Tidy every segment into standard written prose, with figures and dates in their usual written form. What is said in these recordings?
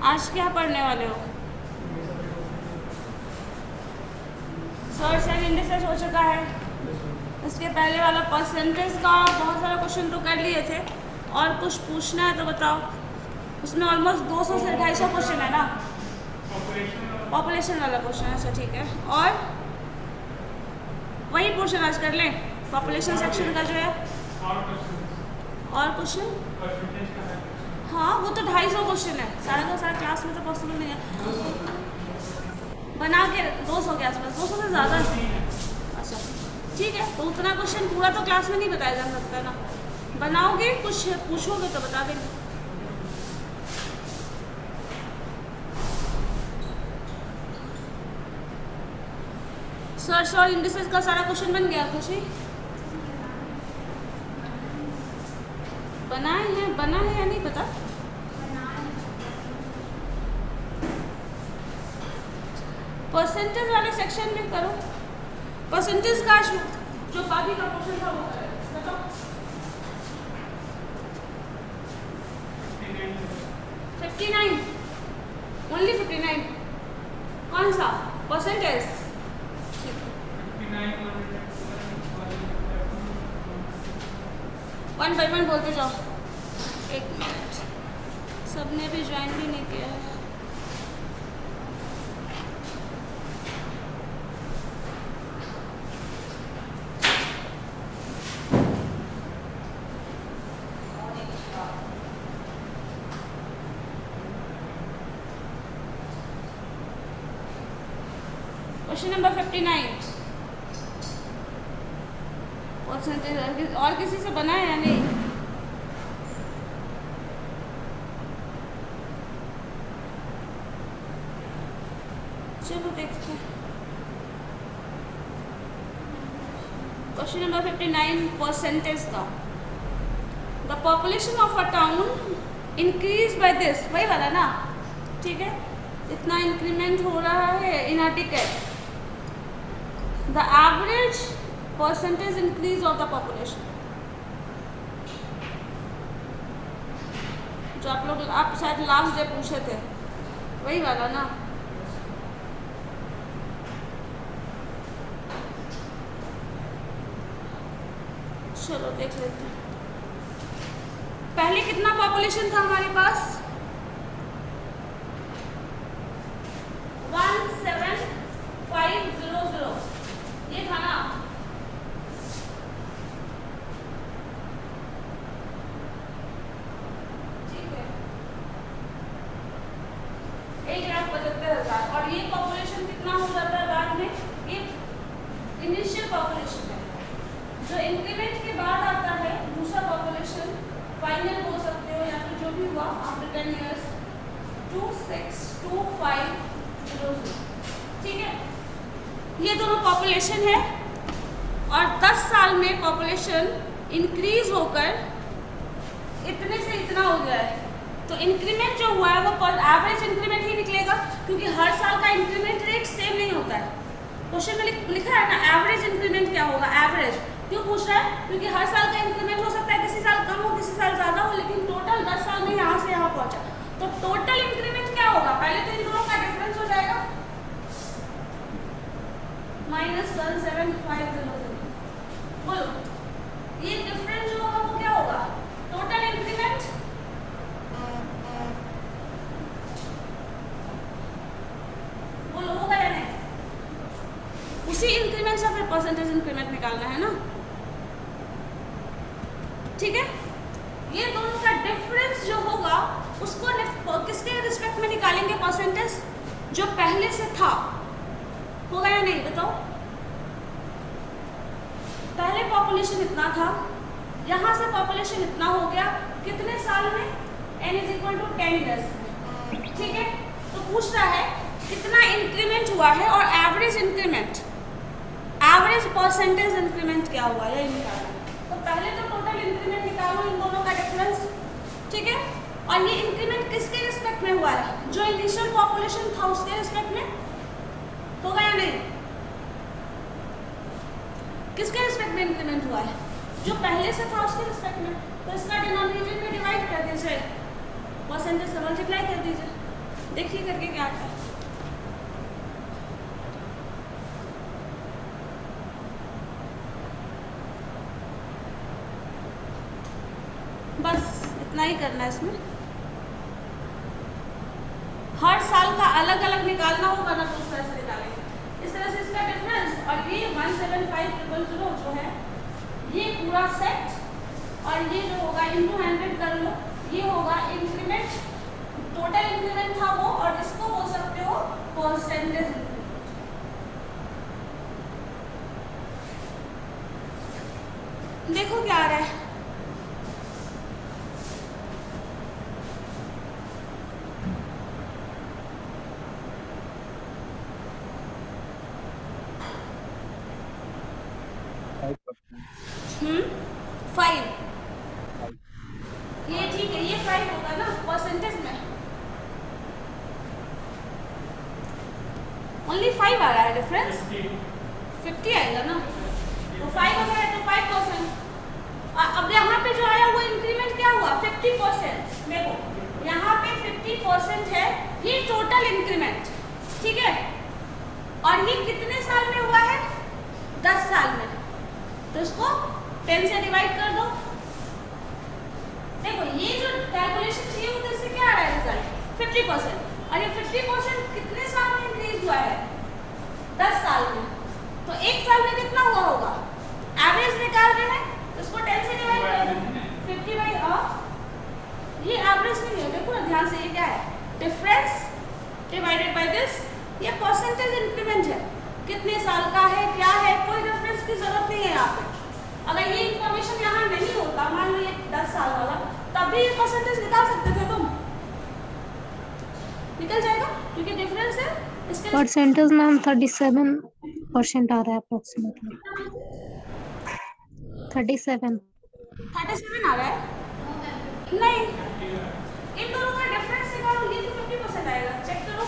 आज क्या पढ़ने वाले हो? सर्च एंड इंडिसेस हो चुका है। उसके पहले वाला परसेंटेज का बहुत सारा क्वेश्चन तो कर लिए थे, और कुछ पूछना है तो बताओ। उसमें ऑलमोस्ट 200 से 250 क्वेश्चन है ना, पॉपुलेशन वाला क्वेश्चन। अच्छा ठीक है, और वही पोर्शन आज कर लें, पॉपुलेशन सेक्शन का जो है। और क्वेश्चन हाँ, वो तो 250 क्वेश्चन है, सारा क्लास में तो पॉसिबल नहीं है। बना के 200 के आसपास, 200 से ज़्यादा। अच्छा ठीक है, तो उतना क्वेश्चन पूरा तो क्लास में नहीं बताया जा सकता ना। बनाओगे, कुछ पूछोगे तो बता देंगे। सर्च और इंडिसेस का सारा क्वेश्चन बन गया खुशी? बना है या नहीं पता? परसेंटेज वाले सेक्शन में करो। परसेंटेज का जो बाकी का क्वेश्चन था वो बताओ। 59 ओनली 59 कौन सा परसेंटेज? 1 by 1 बोलते जाओ। एक मिनट, सबने भी ज्वाइन भी नहीं किया है। क्वेश्चन नंबर 59 परसेंटेज और किसी से बना है या नहीं? चलो देखते हैं। क्वेश्चन नंबर 59 परसेंटेज का। The population of a town increase by this, वही वाला ना, ठीक है। इतना इंक्रीमेंट हो रहा है in a decade. The average percentage increase of the population, जो आप शायद लास्ट डे पूछे थे, वही वाला ना। चलो देख लेते हैं। पहले कितना पॉपुलेशन था हमारे पास? 17500, ये था ना। ठीक है, 1,75,000। और ये पॉपुलेशन कितना हो जाता है बाद में? ये इनिशियल पॉपुलेशन है, जो इंक्रीमेंट के बाद आता है दूसरा पॉपुलेशन, फाइनल बोल सकते हो या फिर जो भी हुआ आफ्टर 10 years, 262500। ठीक है, ये दोनों पॉपुलेशन है, और 10 साल में पॉपुलेशन इंक्रीज होकर इतने से इतना हो गया है। तो इंक्रीमेंट जो हुआ है वो एवरेज इंक्रीमेंट ही निकलेगा, क्योंकि हर साल का इंक्रीमेंट रेट सेम नहीं होता है। क्वेश्चन में लिखा है ना एवरेज इंक्रीमेंट क्या होगा। एवरेज क्यों पूछ रहा है? क्योंकि हर साल का इंक्रीमेंट हो सकता है, किसी साल कम हो किसी साल ज़्यादा हो, लेकिन टोटल 10 साल में यहाँ से यहाँ पहुँचा। तो टोटल इंक्रीमेंट क्या होगा? पहले तो इन दोनों का डिफरेंस हो जाएगा, -17500। बोलो, ये डिफरेंस जो होगा वो क्या होगा? Total increment. बोलो होगा या नहीं? उसी इंक्रीमेंट से फिर परसेंटेज इंक्रीमेंट निकालना है ना, ठीक है। ये दोनों का डिफरेंस जो होगा उसको किसके रिस्पेक्ट में निकालेंगे? परसेंटेज जो पहले से था, होगा या नहीं बताओ? पहले पॉपुलेशन इतना था, यहाँ से पॉपुलेशन इतना हो गया, कितने साल में? n = 10 years। ठीक है, तो पूछ रहा है कितना इंक्रीमेंट हुआ है और average increment, average percentage increment क्या हुआ है, ये निकालना। तो पहले तो टोटल इंक्रीमेंट निकालो, इन दोनों का डिफरेंस, ठीक है। और ये इंक्रीमेंट किसके रिस्पेक्ट में हुआ है? जो इनिशियल पॉपुलेशन था उसके रिस्पेक्ट में, होगा या नहीं? किसके रिस्पेक्ट में इंक्रीमेंट हुआ है? जो पहले से था उसके रिस्पेक्ट में। तो इसका डिनोमिनेटर में डिवाइड कर दीजिए, परसेंटेज से मल्टीप्लाई कर दीजिए। देखिए करके क्या आता है। बस इतना ही करना है इसमें। हर साल का अलग अलग निकालना होगा ना, तो उस तरह से निकालेंगे। इस तरह से इसका डिफरेंस और ये 175,000 जो है ये पूरा सेट, और ये जो होगा इंटू 100 कर लो, ये होगा इंक्रीमेंट, टोटल इंक्रीमेंट था वो, और इसको बोल सकते हो परसेंटेज इंक्रीमेंट। देखो क्या आ रहा है, फाइव। ये ठीक है, ये 5 होगा ना परसेंटेज में, ओनली 5 आ रहा है डिफरेंस, 50 आएगा ना, तो 5 हो गया तो 5%। अब यहाँ पे जो आया वो इंक्रीमेंट क्या हुआ 50%। देखो यहाँ पे 50% है, ये टोटल इंक्रीमेंट, ठीक है, और ये कितने साल में हुआ है 10 साल में, तो इसको 10 से डिवाइड कर दो। देखो ये जो कैलकुलेशन चाहिए होता है, इससे क्या आ रहा है रिजल्ट 50%, और ये 50% कितने साल में इंक्रीज हुआ है 10 साल में, तो एक साल में कितना हुआ होगा, एवरेज निकाल रहे हैं, इसको 10 से डिवाइड कर दो, 50 बाई ये एवरेज नहीं है, देखो ना ध्यान से, ये क्या है डिफरेंस डिवाइडेड बाय दिस, ये परसेंटेज इंक्रीमेंट है, कितने साल का है क्या है, कोई रेफरेंस की जरूरत नहीं है यहाँ पे। अगर ये इंफॉर्मेशन यहाँ नहीं होता, मान लो ये 10 साल वाला, तब भी ये परसेंटेज निकाल सकते थे तुम, निकल जाएगा क्योंकि डिफरेंस है इसके। परसेंटेज मैम 37% आ रहा है अप्रोक्सीमेटली, 37 आ रहा है, नहीं इन दोनों का डिफरेंस निकालो, ये तो 50% आएगा, चेक करो,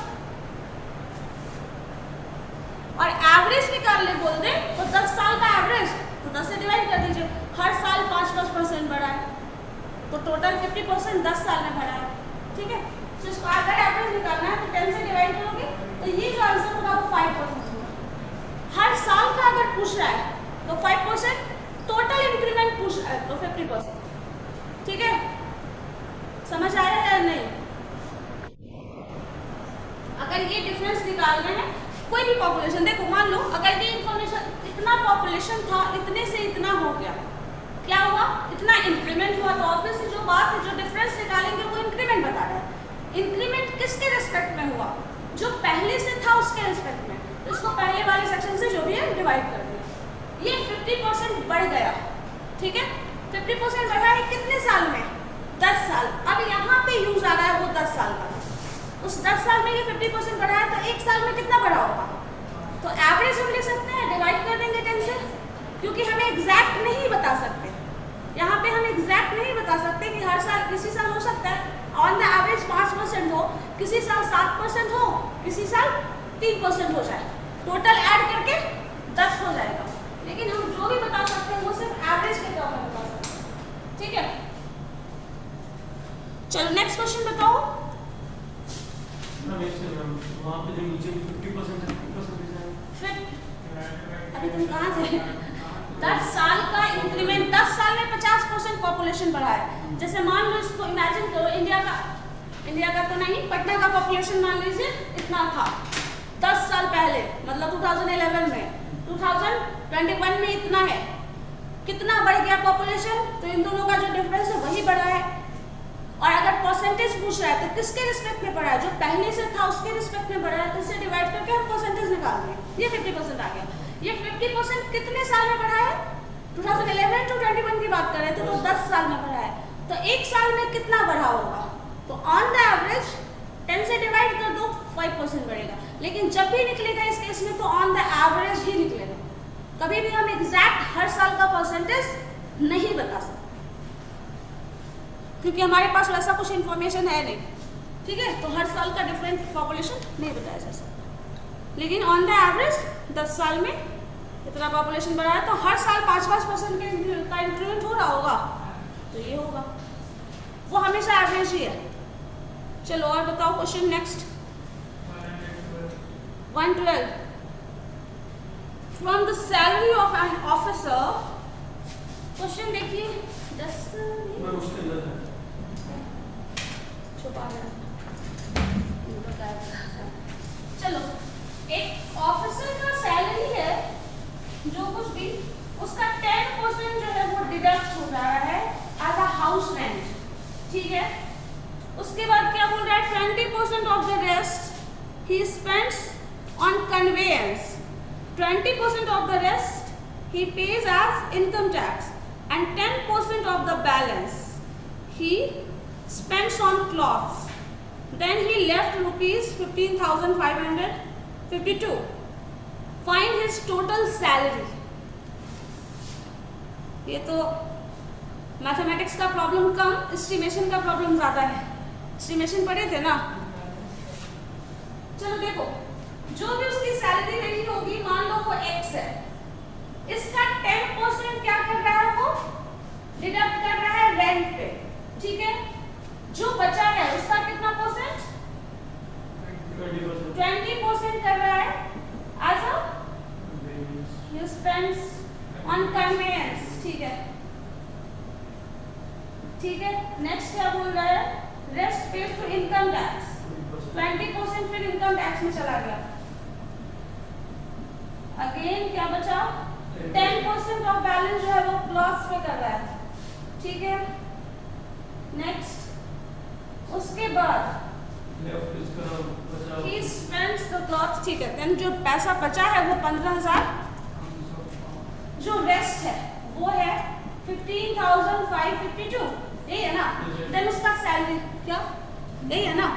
और एवरेज निकालने बोल दे तो 10 साल का एवरेज, तो 10 से डिवाइड कर दीजिए, हर साल 5% बढ़ा है, तो टोटल 50% 10 साल में बढ़ा है, ठीक है। तो इसको अगर एवरेज निकालना है तो 10 से डिवाइड करोगे, तो ये जो आंसर होगा वो 5% होगा। हर साल का अगर पूछ रहा है तो 5%, टोटल इंक्रीमेंट पूछ रहा है तो 50%, ठीक है, समझ आया है नहीं। अगर ये डिफरेंस निकाल रहे हैं कोई भी पॉपुलेशन, देखो मान लो अगर ये इंफॉर्मेशन, इतना पॉपुलेशन था, इतने से इतना हो गया, क्या हुआ, इतना इंक्रीमेंट हुआ, तो ऑब्वियसली जो बात है, जो डिफरेंस निकालेंगे वो इंक्रीमेंट बता रहा है। इंक्रीमेंट किसके रिस्पेक्ट में हुआ, जो पहले से था उसके रिस्पेक्ट में, तो इसको पहले वाले सेक्शन से जो भी है डिवाइड कर दिया, ये 50% बढ़ गया, ठीक है, 50% बढ़ा है कितने साल में 10 साल। अब यहाँ पे यूज आ रहा है वो 10 साल का, उस 10 साल में ये 50% बढ़ा है, तो एक साल में कितना बढ़ा होगा, तो एवरेज हम ले सकते हैं, डिवाइड कर देंगे 10 से, क्योंकि हमें एग्जैक्ट नहीं बता सकते, यहाँ पे हम एग्जैक्ट नहीं बता सकते कि हर साल, किसी साल हो सकता है ऑन द एवरेज 5% हो, किसी साल 7% हो, किसी साल 3% हो जाए, टोटल ऐड करके 10 हो जाएगा, लेकिन हम जो भी बता सकते हैं वो सिर्फ एवरेज के तौर पर बता सकते हैं, ठीक है। चलो नेक्स्ट क्वेश्चन बताओ। वहाँ पे जो नीचे 50% है, 50% है। अभी तुम कहाँ थे? 10 साल का इंक्रीमेंट, 10 साल में 50% पॉपुलेशन बढ़ा है। जैसे मान लो, इसको इमेजिन करो, इंडिया का तो नहीं, पटना का पॉपुलेशन मान लीजिए इतना था 10 साल पहले, मतलब 2011 में, 2021 में इतना है, कितना बढ़ गया पॉपुलेशन, तो इन दोनों का जो डिफरेंस है वही बढ़ा है। और अगर परसेंटेज पूछ रहा है तो किसके रिस्पेक्ट में बढ़ा है, जो पहले से था उसके रिस्पेक्ट में बढ़ा है, तो इससे डिवाइड करके हम परसेंटेज निकाल दें, ये 50% आ गया। ये 50% कितने साल में बढ़ा है, 2011 to 21 की बात कर रहे थे, तो 10 साल में बढ़ा है, तो एक साल में कितना बढ़ा होगा, तो ऑन द एवरेज 10 से डिवाइड कर दो, 5% बढ़ेगा। लेकिन जब भी निकलेगा इस केस में तो ऑन द एवरेज ही निकलेगा, कभी भी हम एग्जैक्ट हर साल का परसेंटेज नहीं बता सकते, क्योंकि हमारे पास वैसा कुछ इन्फॉर्मेशन है नहीं, ठीक है, तो हर साल का डिफरेंट पॉपुलेशन नहीं बताया जा सकता। लेकिन ऑन द एवरेज 10 साल में इतना पॉपुलेशन बढ़ा है, तो हर साल 5% का इंक्रीमेंट हो रहा होगा, तो ये होगा, वो हमेशा एवरेज ही है। चलो और बताओ question next. 112 from the salary of an officer. Question देखिए, मैं उसके अंदर है। छुपा रहा चलो, एक ऑफिसर का सैलरी है जो कुछ भी, उसका 10% जो है वो डिडक्ट हो रहा है एज अ हाउस रेंट, ठीक है। उसके बाद क्या बोल रहा है, 20% of the rest he spends on conveyance, 20% of the rest he pays as income tax, and 10% of the balance he spends on clothes. Then he left rupees 15,552. Find his total salary. ये तो mathematics का problem कम, estimation का problem ज्यादा है। Estimation पढ़े थे ना। चलो देखो, जो भी उसकी सैलरी रही होगी, मान लो वो x है, इसका 10% क्या कर रहा है, वो डिडक्ट कर रहा है रेंट पे, ठीक है। जो बचा है उसका कितना परसेंट, 20% कर रहा है as a he spends on conveyance, ठीक है, ठीक है। नेक्स्ट क्या बोल रहा है, rest paid to income tax, 20% फिर इनकम टैक्स में चला गया। अगेन क्या बचा, 10% ऑफ बैलेंस जो है वो क्लॉथ्स पे कर रहा है, ठीक है। नेक्स्ट उसके बाद he spends the cloth, ठीक है। देन जो पैसा बचा है वो 15,000, जो रेस्ट है वो है 15,552, यही है ना। देन उसका सैलरी क्या, यही है ना,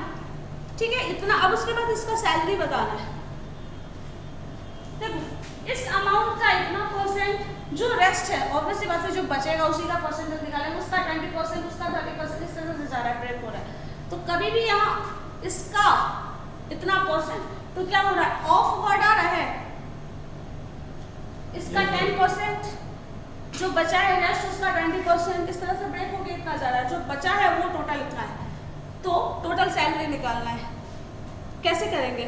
ठीक है, इतना। अब उसके बाद इसका सैलरी बताना है। देखो इस अमाउंट का इतना परसेंट, जो रेस्ट है ऑब्वियसली बात है, जो बचेगा उसी का परसेंटेज निकालेंगे, उसका 20%, उसका 30%, इस तरह से जा रहा है, ब्रेक हो रहा है। तो कभी भी यहाँ इसका इतना परसेंट, तो क्या हो रहा है, ऑफ वर्ड आ रहा है, इसका 10%, जो बचा है रेस्ट उसका 20%, इस तरह से ब्रेक होकर इतना जा रहा है। जो बचा है वो टोटल इतना है, तो टोटल सैलरी निकालना है। कैसे करेंगे,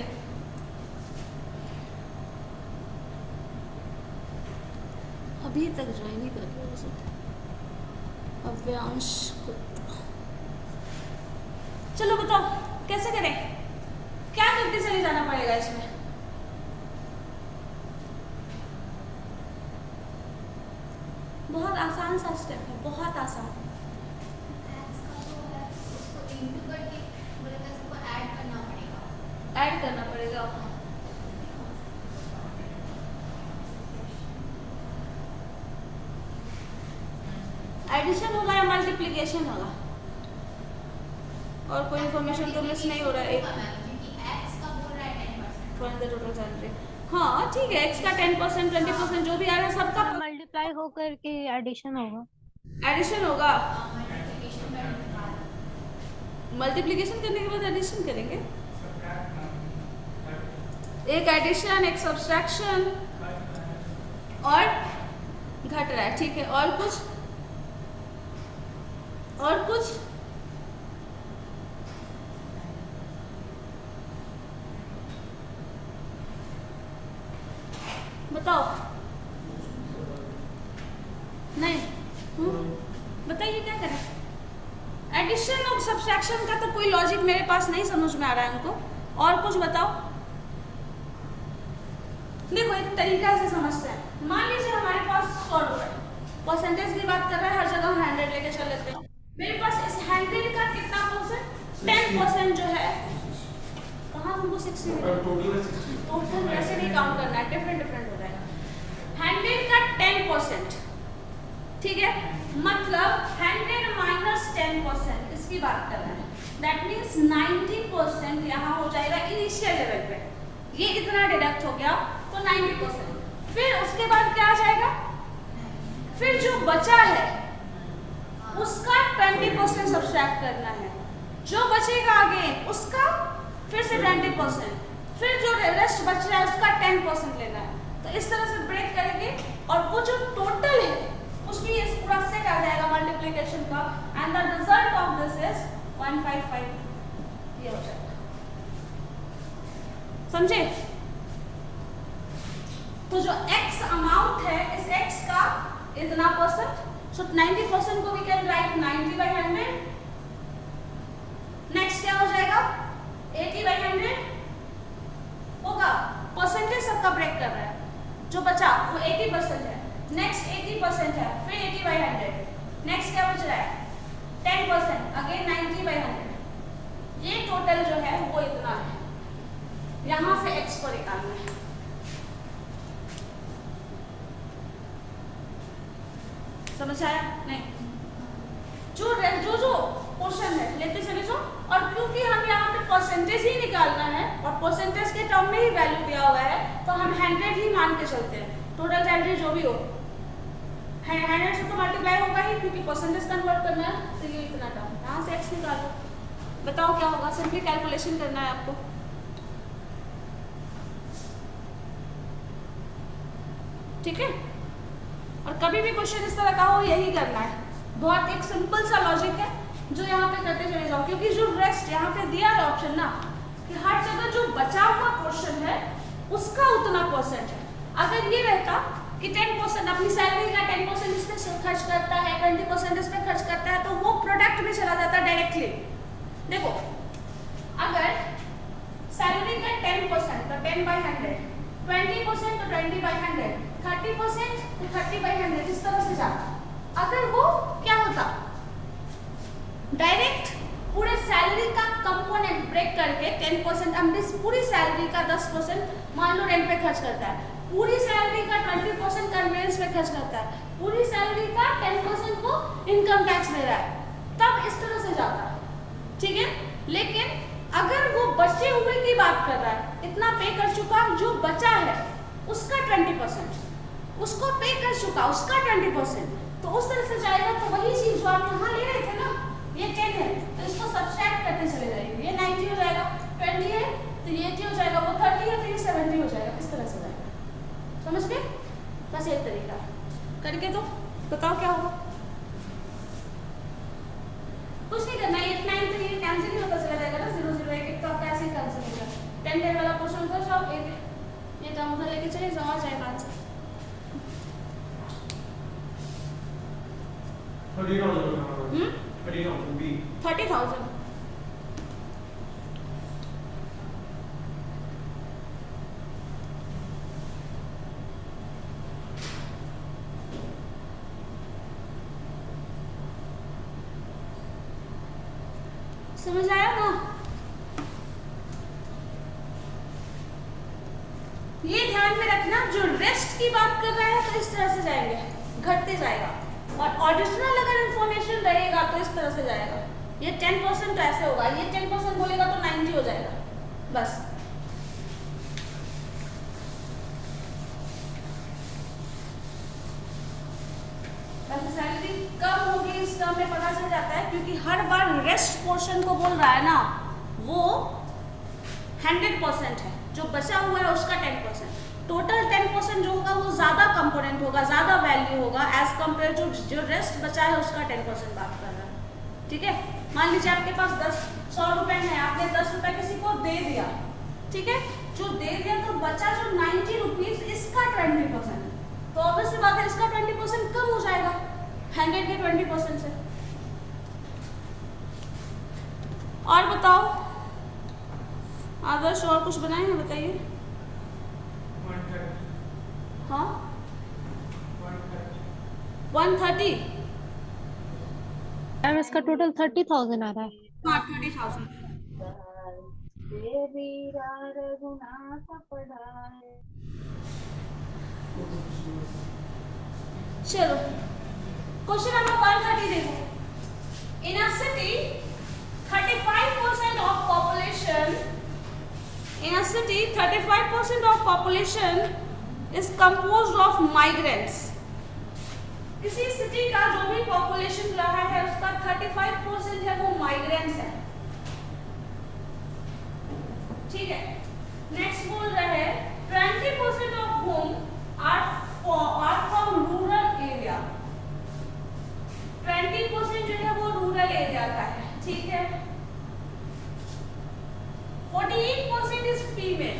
अभी तक ज्वाइन नहीं कर रहे अव्यांश गुप्ता। चलो बताओ कैसे करें, क्या करते चले जाना पड़ेगा इसमें। बहुत आसान सा स्टेप है, बहुत आसान। ऐड करना पड़ेगा, एडिशन होगा या मल्टीप्लिकेशन होगा, और कोई इन्फॉर्मेशन तो मिस नहीं हो रहा है। एक टोटल सैलरी, हाँ ठीक है, x का 10%, 20% जो भी आ रहा है सबका मल्टीप्लाई होकर के एडिशन होगा, एडिशन होगा। मल्टीप्लिकेशन करने के बाद एडिशन करेंगे, एक एडिशन, एक सब्सट्रैक्शन और घट रहा है, ठीक है। और कुछ, और कुछ बताओ, नहीं बताइए क्या करें। एडिशन और सब्सट्रैक्शन का तो कोई लॉजिक मेरे पास नहीं समझ में आ रहा है उनको, और कुछ बताओ। देखो एक तरीका से समझते हैं, मान लीजिए हमारे पास 100 रुपए, परसेंटेज की बात कर रहे हैं, हर जगह हम 100 लेके चल लेते हैं। मेरे पास इस 100 का कितना परसेंट, 10% जो है, कहाँ हमको 60 टोटल वैसे नहीं काउंट करना है, डिफरेंट डिफरेंट हो जाएगा। 100 का 10%, ठीक है, मतलब 100 माइनस 10%, इसकी बात कर रहे हैं। दैट मीन्स 90% यहाँ हो जाएगा इनिशियल लेवल पे, ये इतना डिडक्ट हो गया तो 90%। फिर उसके बाद क्या आ जाएगा, फिर जो बचा है उसका 20% सब्सट्रैक्ट करना है, जो बचेगा आगे उसका फिर से 20%, फिर जो रेस्ट बच रहा है उसका 10% लेना है। तो इस तरह से ब्रेक करेंगे और वो जो टोटल है उसकी ये पूरा सेट आ जाएगा मल्टीप्लिकेशन का, and the result of this is 155, ये हो जाएगा। समझे, तो जो x अमाउंट है इस x का इतना परसेंट, सो 90% को वी कैन राइट 90/100। नेक्स्ट क्या हो जाएगा 80/100 होगा, परसेंटेज सबका ब्रेक कर रहा है, जो बचा वो 80% है, नेक्स्ट 80% है, फिर 80/100, नेक्स्ट क्या बच रहा है 10%, अगेन 90/100। ये टोटल जो है वो इतना है, यहां से x को निकालना है। समझ आया नहीं? जो पोर्शन है लेते चले जाओ, और क्योंकि हम यहाँ पे परसेंटेज ही निकालना है और परसेंटेज के टर्म में ही वैल्यू दिया हुआ है, तो हम 100 ही मान के चलते हैं। टोटल सैलरी जो भी हो 100 से तो मल्टीप्लाई होगा ही, क्योंकि परसेंटेज कन्वर्ट करना है, तो ये इतना टर्म यहाँ से x निकालो, बताओ क्या होगा। सिंपली कैलकुलेशन करना है आपको। ठीक है, और कभी भी क्वेश्चन इस तरह का हो यही करना है। बहुत एक सिंपल सा लॉजिक है जो यहाँ पे करते चले जाओ, क्योंकि जो रेस्ट यहाँ पे दिया है ऑप्शन ना कि हर जगह जो बचा हुआ पोर्शन है उसका उतना परसेंट है। अगर ये रहता कि 10% अपनी सैलरी का 10% इस पे खर्च करता है, 20% इस पे खर्च करता है, तो वो प्रोडक्ट में चला जाता डायरेक्टली। देखो अगर सैलरी का 10% तो 10/100, 20% तो 20/100, 30% तो 30/100, इस तरह से जाता। अगर वो क्या होता डायरेक्ट पूरे सैलरी का कंपोनेंट ब्रेक करके 10%, हम पूरी सैलरी का 10% मान लो रेंट पे खर्च करता है, पूरी सैलरी का 20% कन्वेंस पे खर्च करता है, पूरी सैलरी का 10% को इनकम टैक्स दे रहा है, तब इस तरह से जाता है। ठीक है, लेकिन अगर वो बचे हुए की बात कर रहा है, इतना पे कर चुका, जो बचा है उसका 20%, उसको पे कर चुका उसका 20%, तो उस तरह से जाएगा। तो वही चीज जो आप यहाँ ले रहे थे ना, ये 10 है तो इसको सब्सट्रैक्ट करते चले जाएंगे, ये 90 हो जाएगा, 20 है तो ये 80 हो जाएगा, वो 30 है तो ये 70 हो जाएगा, इस तरह से जाएगा। समझ गए? बस एक तरीका करके तो बताओ क्या होगा। कुछ नहीं करना, ये 9 तो ये कैंसिल ही होता चला जाएगा ना, 0 0 1 1 तो आपका ऐसे ही कैंसिल हो जाएगा। 10 वाला पोर्शन उधर जाओ, एक ये टर्म उधर लेके चले जाओ, आ जाएगा आंसर। 30,000 B 30,000। समझ आया ना? ये ध्यान में रखना, जो रेस्ट की बात कर रहा है तो इस तरह से जाएंगे, घटते जाएगा, और ऑरिजिनल अगर इंफॉर्मेशन रहेगा तो इस तरह से जाएगा। ये 10% तो ऐसे होगा, ये 10% बोलेगा तो 90 हो जाएगा, बस। सैलरी कम होगी इस टर्म में पता चल जाता है, क्योंकि हर बार रेस्ट पोर्शन को बोल रहा है ना, वो 100% है, जो बचा हुआ है उसका 10%। टोटल 10% जो होगा वो ज्यादा कंपोनेंट होगा, ज्यादा वैल्यू होगा एज कम्पेयर टू जो रेस्ट बचा है उसका 10% बात कर रहा है। ठीक है, मान लीजिए आपके पास 100 रुपए है, आपने 10 रुपए किसी को दे दिया, ठीक है, जो दे दिया तो बचा जो 90 रुपीज, इसका 20%, तो ऑब्वियसली बात है इसका 20% कम हो जाएगा 100 के 20% से। और बताओ आदर्श, और कुछ बनाए हैं बताइए। हाँ 130। मैम इसका टोटल 30,000 आ रहा है। हाँ 30,000। चलो क्वेश्चन नंबर 130 देखो। इन अ city 35% of population, in a city 35% of population is composed of migrants। किसी सिटी का जो भी पॉपुलेशन रहा है उसका 35% है वो माइग्रेंट्स है। ठीक है, नेक्स्ट बोल रहे हैं 20% of whom are from rural area। 20% जो है वो रूरल एरिया का है। ठीक है, 48% इज फीमेल।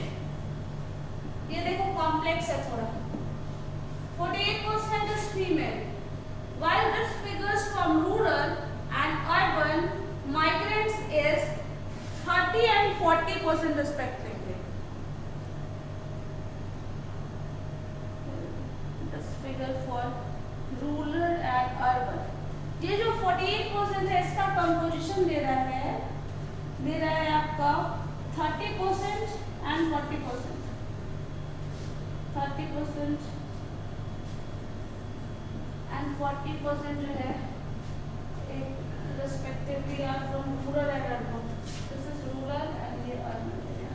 ये देखो कॉम्प्लेक्स है थोड़ा। 30% respectively. This figure for rural and urban, ये जो 48% है इसका कंपोजिशन दे रहा है आपका 30% एंड 40%। 30% एंड 40% जो है respectively are from rural and urban. This is rural and ये urban area।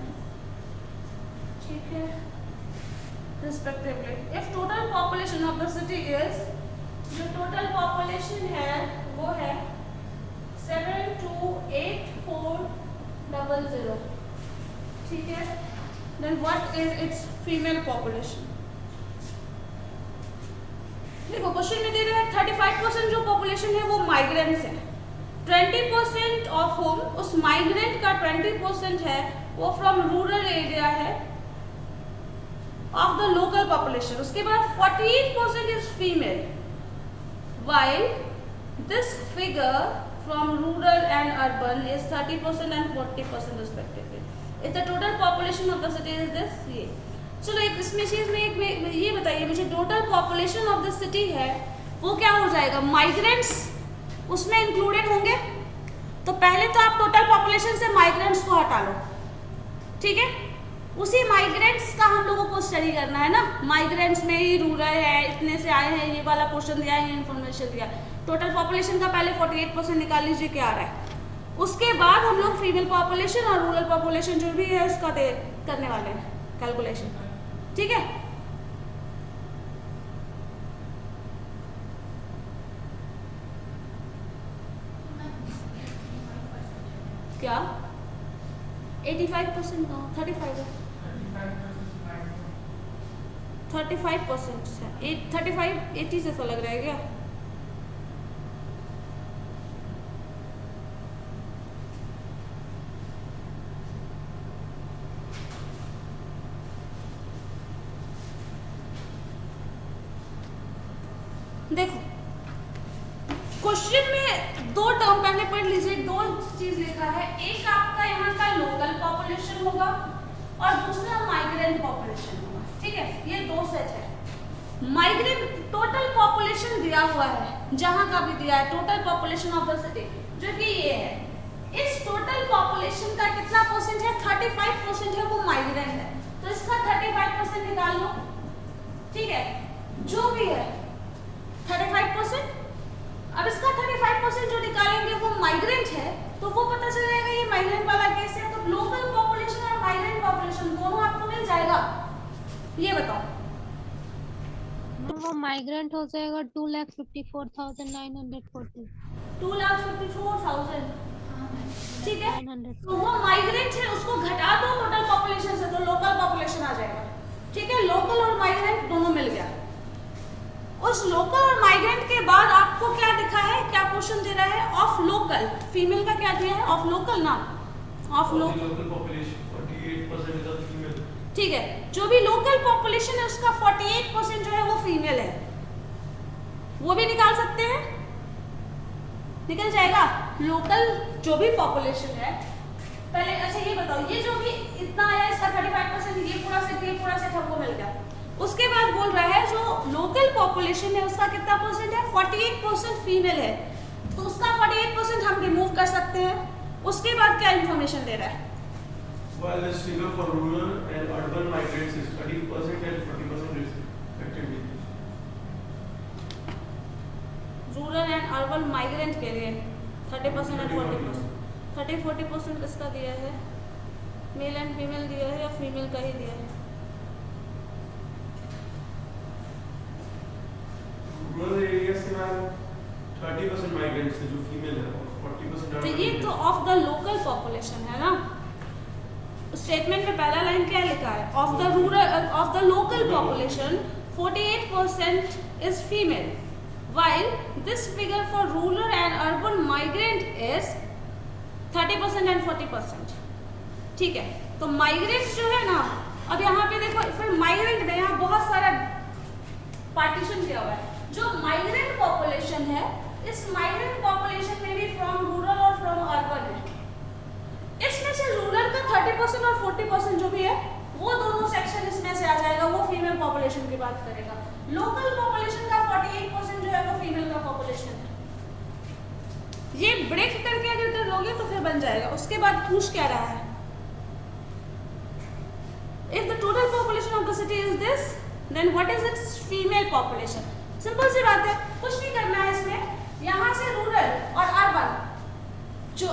ठीक है, respectively। If total population of the city is, जो total population है वो है 728,400, ठीक है, then what is its female population? देखो क्वेश्चन में दे रहा है 35% जो पॉपुलेशन है वो माइग्रेंट्स है, 20% ऑफ होम, उस माइग्रेंट का 20% है वो फ्रॉम रूरल एरिया है ऑफ द लोकल पॉपुलेशन। उसके बाद 48% is female, while this figure from rural and urban is 30% and 40% respectively. If the total population of the city is this, ये चलो एक इसमें चीज में एक ये बताइए मुझे, total population of the city है वो क्या हो जाएगा, माइग्रेंट्स उसमें इंक्लूडेड होंगे। तो पहले तो आप टोटल पॉपुलेशन से माइग्रेंट्स को हटा लो, ठीक है, उसी माइग्रेंट्स का हम लोगों को स्टडी करना है ना। माइग्रेंट्स में ही रूरल है, इतने से आए हैं, ये वाला पोर्शन दिया है, ये इन्फॉर्मेशन दिया। टोटल पॉपुलेशन का पहले 48% निकाल लीजिए क्या आ रहा है, उसके बाद हम लोग फीमेल पॉपुलेशन और रूरल पॉपुलेशन जो भी है उसका करने वाले हैं कैलकुलेशन, ठीक है। क्या 85% का 35 है, 35% है, 35 80 जैसा लग रहा है क्या? देखो क्वेश्चन में दो टर्म पहले पढ़ लीजिए, दो चीज लिखा है, एक आपका यहाँ का लोकल पॉपुलेशन होगा और दूसरा माइग्रेंट पॉपुलेशन होगा, ठीक है, ये दो सेट है। माइग्रेंट टोटल पॉपुलेशन दिया हुआ है, जहां का भी दिया है total population of the city, जो कि ये है, इस टोटल पॉपुलेशन का कितना परसेंट है, 35% है वो माइग्रेंट है, तो इसका 35% निकाल लो, ठीक है, जो भी है 35%। अब इसका 35% जो निकालेंगे वो माइग्रेंट है, तो वो पता चल जाएगा ये माइग्रेंट वाला केस है, तो लोकल पॉपुलेशन और माइग्रेंट पॉपुलेशन दोनों आपको मिल जाएगा। ये बताओ वो माइग्रेंट हो जाएगा 2,54,940। 2,54,000, ठीक है, 900। तो वो माइग्रेंट है, उसको घटा दो टोटल पॉपुलेशन से तो लोकल पॉपुलेशन आ जाएगा, ठीक है। लोकल और माइग्रेंट दोनों मिल गया। उस लोकल और माइग्रेंट के बाद आपको क्या दिखा है, क्या क्वेश्चन दे रहा है, ऑफ लोकल, फीमेल का क्या दिया है, ऑफ लोकल ना, of local population 48% is a female। ठीक है, जो भी लोकल पॉपुलेशन है उसका 48% जो है वो फीमेल है, वो भी निकाल सकते हैं, निकल जाएगा। लोकल जो भी पॉपुलेशन है पहले, अच्छा ये बताओ, ये जो भी इतना आया इसका 35%, ये पूरा सेट हमको मिल गया। उसके बाद बोल रहा है जो लोकल पॉपुलेशन है उसका कितना परसेंट है, 48% फीमेल है, तो उसका 48% हम रिमूव कर सकते हैं। उसके बाद क्या इंफॉर्मेशन दे रहा है, While this figure for rural and urban migrants is 30% and 40% respectively। Rural and urban migrant के लिए 30% एंड 40%, 30-40% किसका दिया है, मेल एंड फीमेल दिया है या फीमेल का ही दिया है? रूरल एरिया से मैम 30% माइग्रेंट्स है जो फीमेल है और 40% तो ये तो ऑफ द लोकल पॉपुलेशन है ना। स्टेटमेंट में पहला लाइन क्या लिखा है, of the rural, of the local population 48% is female, while this figure for rural and urban migrant is 30% and 40%, ठीक है। तो माइग्रेंट जो है ना, अब यहाँ पे देखो, फिर माइग्रेंट में यहाँ बहुत सारा पार्टीशन किया हुआ है। जो माइग्रेंट पॉपुलेशन है, इस माइग्रेंट पॉपुलेशन में भी फ्रॉम रूरल और फ्रॉम अर्बन है। इसमें से रूरल का 30% 50% जो भी है वो दोनों सेक्शन इसमें से आ जाएगा, वो फीमेल पॉपुलेशन की बात करेगा। लोकल पॉपुलेशन का 48% जो है वो फीमेल का पॉपुलेशन है। ये ब्रेक करके अगर कर लोगे तो फिर बन जाएगा। उसके बाद पूछ क्या रहा है, if the total population of the city is this then what is its female population. Simple सी बात है, कुछ नहीं करना है इसमें। यहाँ से रूरल और अर्बन जो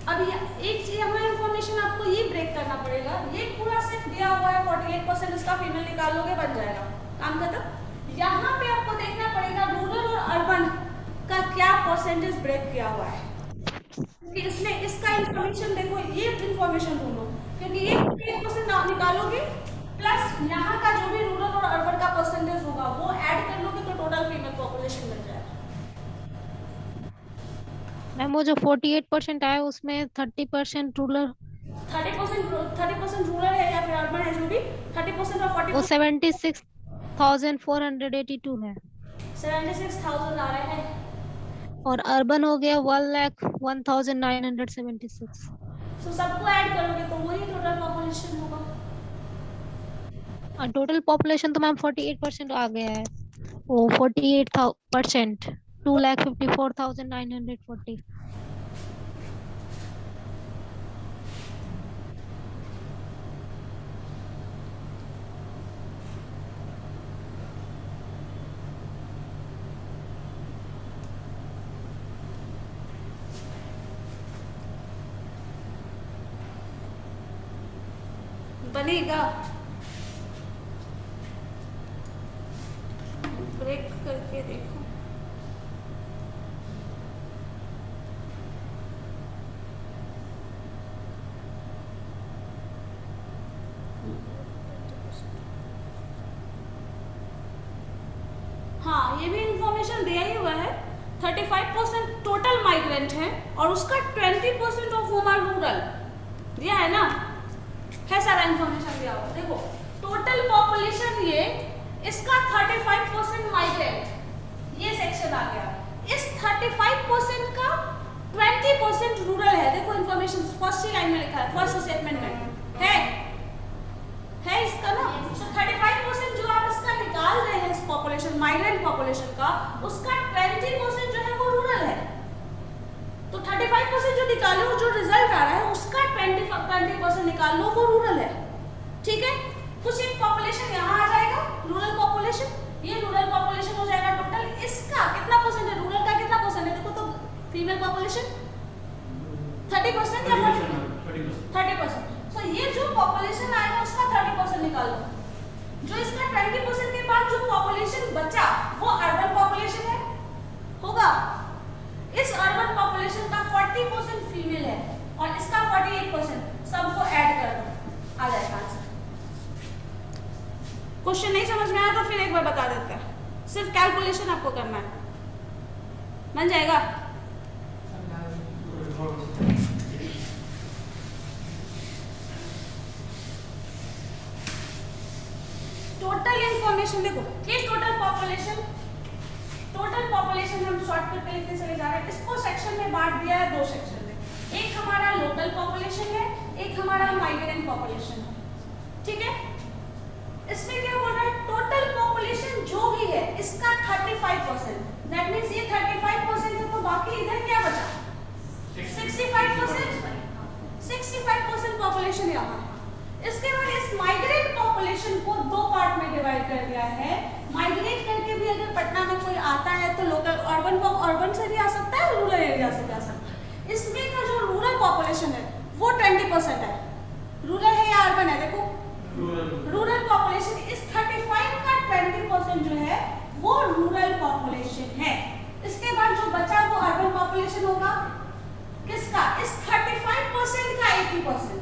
अभी एक चीज हमें इंफॉर्मेशन आपको ये ब्रेक करना पड़ेगा। ये पूरा सेट दिया हुआ है 48% इसका फीमेल निकाल लोगे बन जाएगा, काम खत्म। यहाँ पे आपको देखना पड़ेगा रूरल और अर्बन का क्या परसेंटेज ब्रेक किया हुआ है, क्योंकि इसमें इसका इंफॉर्मेशन देखो, ये इंफॉर्मेशन ढूंढो, क्योंकि ये 48% आप निकालोगे प्लस यहाँ का जो भी रूरल और अर्बन का परसेंटेज होगा वो ऐड कर लोगे तो टोटल फीमेल पॉपुलेशन मिल जाएगा। मैम वो जो 48% आया उसमें 30% रूरल, 30% रूरल है या फिर अर्बन है, जो भी 30% और 40% वो 76,482 है 76,000 आ रहे हैं। और अर्बन हो गया 1,01,976। तो सबको ऐड करोगे तो वही टोटल पॉपुलेशन होगा। और टोटल पॉपुलेशन तो मैम 48% आ गया है, वो 48% 2,54,940। बनेगा, ब्रेक करके देखो। हाँ, ये भी इंफॉर्मेशन दिया ही हुआ है। 35% टोटल माइग्रेंट है और उसका 20% ऑफ होम आर रूरल दिया है ना, है सारा इंफॉर्मेशन दिया हुआ। देखो टोटल पॉपुलेशन ये इसका 35% माइग्रेंट, ये सेक्शन आ गया। इस 35% का 20% रूरल है। देखो इंफॉर्मेशन फर्स्ट ही लाइन में लिखा है, फर्स्ट स्टेटमेंट में है इसका ना। तो 35% जो आप इसका निकाल रहे हैं इस पॉपुलेशन माइग्रेंट पॉपुलेशन का, उसका 20% जो है वो रूरल है। तो 35% जो निकालो, जो रिजल्ट आ रहा है उसका 20% निकाल लो, वो रूरल है। ठीक है, कुछ एक पॉपुलेशन यहाँ आ जाएगा रूरल पॉपुलेशन, ये रूरल पॉपुलेशन हो जाएगा टोटल। इसका कितना परसेंट है, रूरल का कितना परसेंट है, देखो तो फीमेल पॉपुलेशन 30% या 30%। तो ये जो पॉपुलेशन आएगा उसका 30% निकाल लो। जो इसका 20% के बाद जो पॉपुलेशन बचा वो अर्बन पॉपुलेशन है होगा। इस अर्बन पॉपुलेशन का 40% फीमेल है और इसका 48%, सबको ऐड कर दो, आ जाएगा आंसर। क्वेश्चन नहीं समझ में आया तो फिर एक बार बता देते हैं, सिर्फ कैलकुलेशन आपको करना है, बन जाएगा। टोटल इंफॉर्मेशन देखो, ये टोटल पॉपुलेशन हम शॉर्टकट पे लिखते चले जा रहे हैं। इसको सेक्शन में बांट दिया है दो सेक्शन में, एक हमारा लोकल पॉपुलेशन है, एक हमारा माइग्रेंट पॉपुलेशन है। ठीक है, इसमें क्या बोल रहा है, टोटल पॉपुलेशन जो भी है इसका 35%, दैट मींस ये 35% है, तो बाकी इधर क्या बचा 65% पॉपुलेशन यहाँ है। इसके बाद इस माइग्रेंट पॉपुलेशन को दो पार्ट में डिवाइड कर दिया है। माइग्रेट करके भी अगर पटना में कोई आता है तो लोकल अर्बन से भी आ सकता है, रूरल एरिया से भी आ सकता है। इसमें का जो रूरल पॉपुलेशन है वो 20% है। रूरल है या अर्बन है, देखो रूरल पॉपुलेशन, इस 35 का 20% जो है वो रूरल पॉपुलेशन है। इसके बाद जो बचा वो अर्बन पॉपुलेशन होगा, किसका, इस 35% का 80%।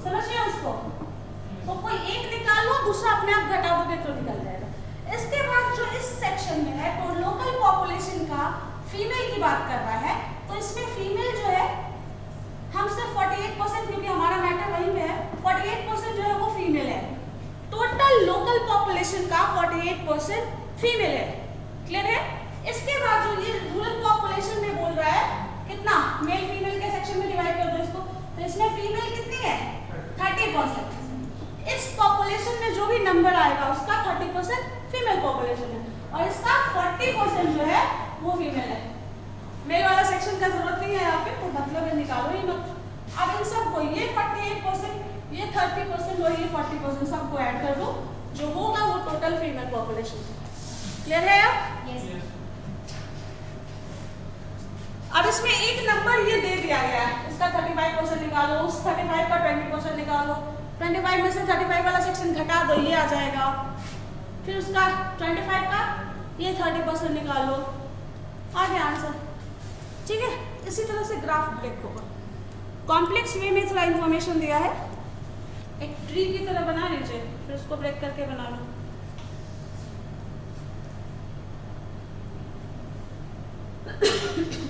समझ रहे हो उसको, तो कोई एक निकाल लो, दूसरा अपने आप घटा दोगे तो निकल जाएगा। इसके बाद जो इस सेक्शन में है तो लोकल पॉपुलेशन का फीमेल की बात कर रहा है, तो इसमें फीमेल जो है हम सिर्फ 48%, क्योंकि हमारा मैटर वहीं पे है, 48% जो है वो फीमेल है। टोटल लोकल पॉपुलेशन का 48% फीमेल है। क्लियर है। इसके बाद जो ये रूरल पॉपुलेशन में बोल रहा है कितना, मेल फीमेल के सेक्शन में डिवाइड कर दो इसको, तो इसमें फीमेल कितनी है 30%। पॉपुलेशन है, और इसका 40% जो है वो फीमेल है। मेल वाला सेक्शन का जरूरत नहीं है यहाँ पे, तो मतलब है निकालो ही मत। अब इन सबको ये 48%, ये 30% और ये 40% सबको ऐड कर दो, जो होगा वो टोटल फीमेल पॉपुलेशन। क्लियर है अब? Yes. अब इसमें एक नंबर ये दे दिया गया है, इसका 35% निकालो, उस 35 का 20% निकालो, 25 में से 35 वाला सेक्शन घटा दो, ये आ जाएगा। फिर उसका 25 का ये 30% निकालो, आ गया आंसर। ठीक है, इसी तरह से ग्राफ ब्रेक होगा। कॉम्प्लेक्स वे में थोड़ा इंफॉर्मेशन दिया है, एक ट्री की तरह बना लीजिए, फिर उसको ब्रेक करके बना लो।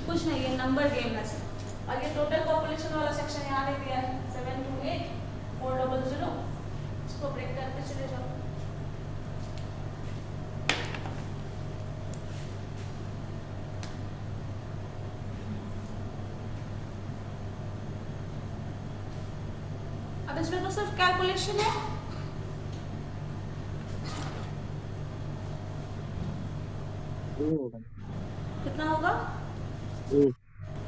कुछ नहीं, ये नंबर गेम है। और ये टोटल पॉपुलेशन वाला सेक्शन यहाँ दे दिया है 728,400, इसको ब्रेक करते चले जाओ। अब इसमें तो सिर्फ कैलकुलेशन है। कितना होगा?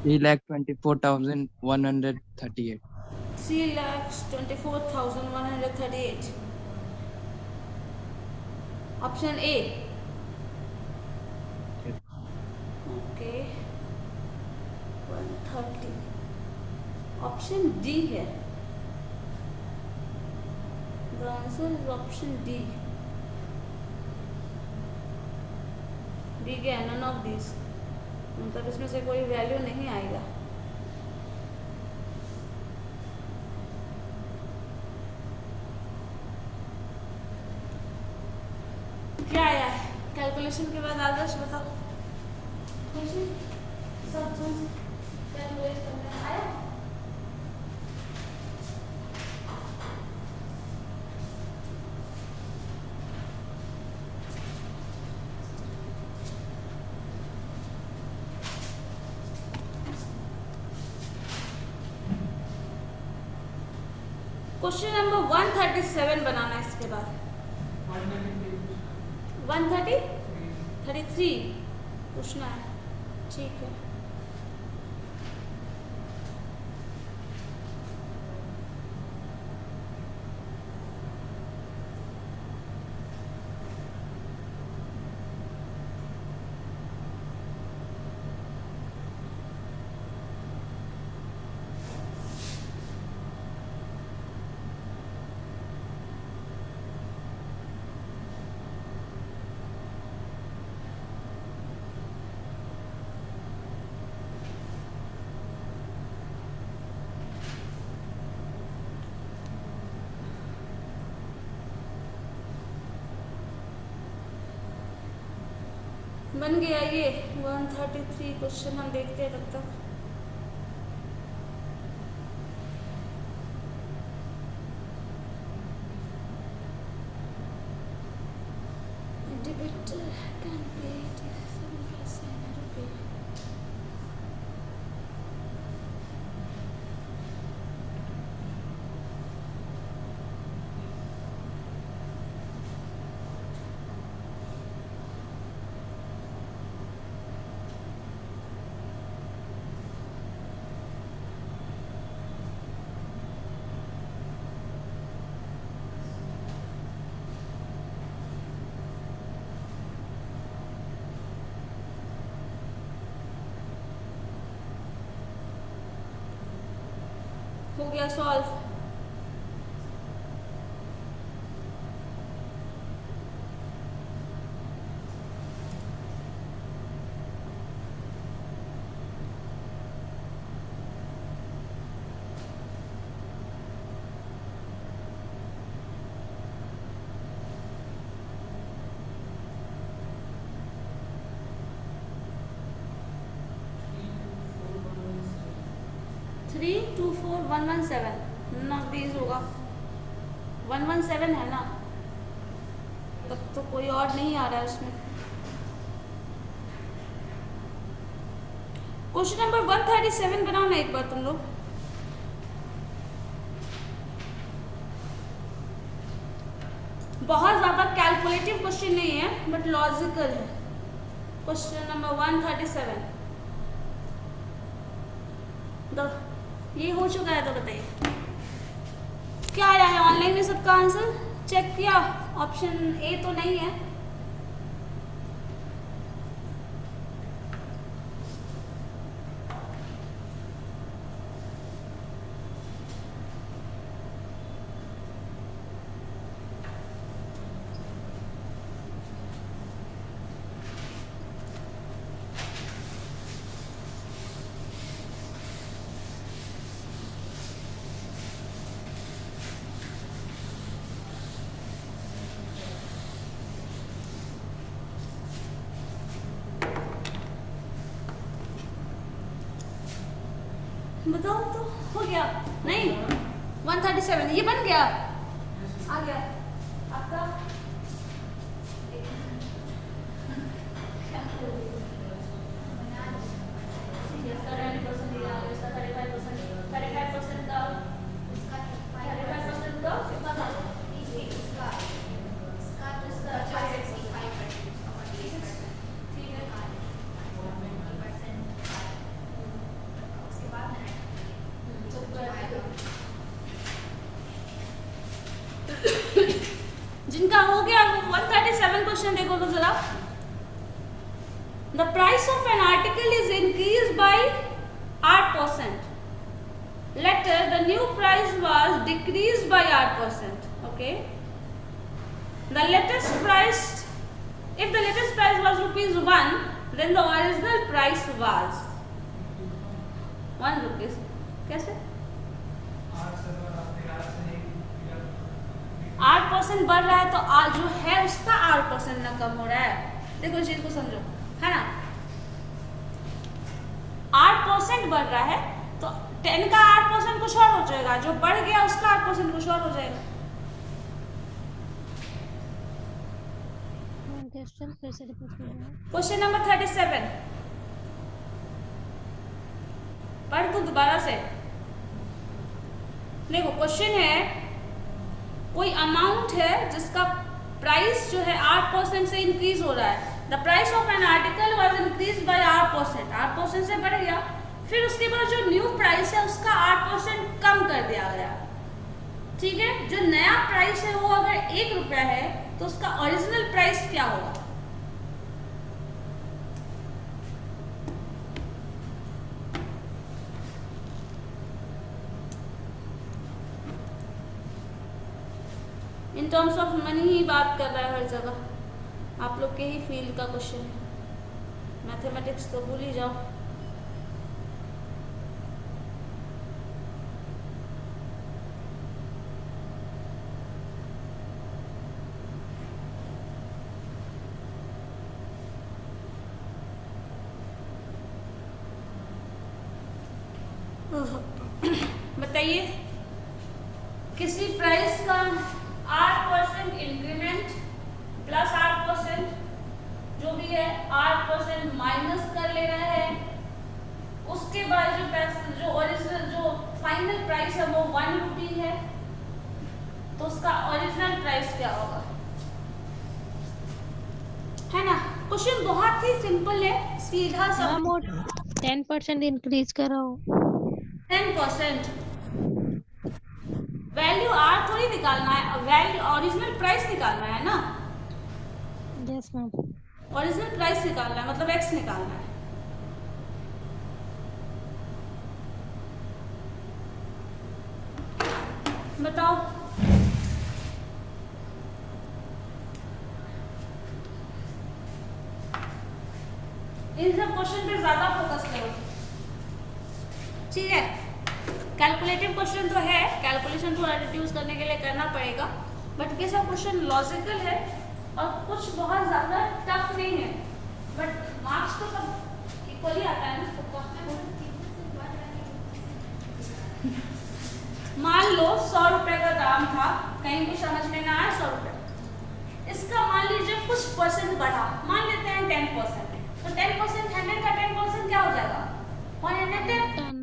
3,24,138. 3,24,138। Option A. Okay, 130। Option D है, the answer is option D. D क्या है? नन ऑफ दीज, मतलब इसमें से कोई वैल्यू नहीं आएगा। क्या आया है कैलकुलेशन के बाद? आदर्श बताओ, सब कैलकुलेट करना आया? क्वेश्चन नंबर 137 बनाना है इसके बाद। 133 पूछना है, ठीक है। बन गया ये 133 क्वेश्चन। हम देखते हैं तब तक। Debitor can pay 87% rupee. हो गया सॉल्व। थ्री टू फोर 117 ना बीस होगा। 117 है ना, तब तो कोई और नहीं आ रहा है उसमें। क्वेश्चन नंबर 137 बनाओ ना एक बार तुम लोग। बहुत ज्यादा कैलकुलेट कैलकुलेटिव क्वेश्चन नहीं है बट लॉजिकल है। क्वेश्चन नंबर 137 ये हो चुका है, तो बताइए क्या आया है ऑनलाइन में सबका आंसर चेक किया? ऑप्शन ए तो नहीं है। बताओ तो हो गया नहीं? 137 ये बन गया, आ गया आपका। जिनका हो गया 137 क्वेश्चन देखो तो जरा। The price of an article is increased by 8%. Later, the new price was decreased by 8%. Okay. The latest price, if the latest price was rupees 1, then the original price was 1 rupees. कैसे? 8% बढ़ रहा है तो जो है उसका 8% ना कम हो रहा है। देखो इस चीज को समझो, है ना? 8% बढ़ रहा है तो 10 का 8% कुछ और हो जाएगा, जो बढ़ गया उसका 8% कुछ और हो जाएगा। क्वेश्चन फिर से रिपीट कीजिए। क्वेश्चन नंबर 37 पढ़ तो दोबारा से। देखो क्वेश्चन है, कोई अमाउंट है जिसका प्राइस जो है 8% से इंक्रीज हो रहा है। The price of an article was increase by 8%, 8% से बढ़ गया। फिर उसके बाद जो न्यू प्राइस है उसका 8% कम कर दिया गया। ठीक है, जो नया प्राइस है वो अगर 1 रुपया है तो उसका ओरिजिनल प्राइस क्या होगा? इन टर्म्स ऑफ मनी ही बात कर रहा है हर जगह। आप लोग के ही फील्ड का क्वेश्चन है, मैथमेटिक्स तो भूल ही जाओ। बताइए, किसी प्राइस का 8% इंक्रीमेंट प्लस 8% जो भी है 8% माइनस कर लेना है। उसके बाद जो पैसा, जो ओरिजिनल, जो फाइनल प्राइस है वो 1 रुपी है, तो उसका ओरिजिनल प्राइस क्या होगा? है ना? क्वेश्चन बहुत ही सिंपल है, सीधा सा। 10% इंक्रीज करो। 10% वैल्यू आर थोड़ी निकालना है, वैल्यू ओरिजिनल प्राइस निकालना है ना। Yes ma'am. ओरिजिनल प्राइस निकालना है मतलब एक्स निकालना है। बताओ इन सब क्वेश्चन पे ज्यादा फोकस करो, ठीक है? कैलकुलेटिव क्वेश्चन तो है, कैलकुलेशन थोड़ा रिड्यूस करने के लिए करना पड़ेगा, बट ये सब क्वेश्चन लॉजिकल है और कुछ बहुत ज़्यादा टफ नहीं है, बट मार्क्स तो सब इक्वली आता है ना सबका। मान लो 100 रुपये का दाम था, कहीं भी समझ में ना आया 100 रुपये, इसका मान लीजिए कुछ परसेंट बढ़ा, मान लेते हैं 10%, तो 10% 100 का 10% क्या हो जाएगा? 110।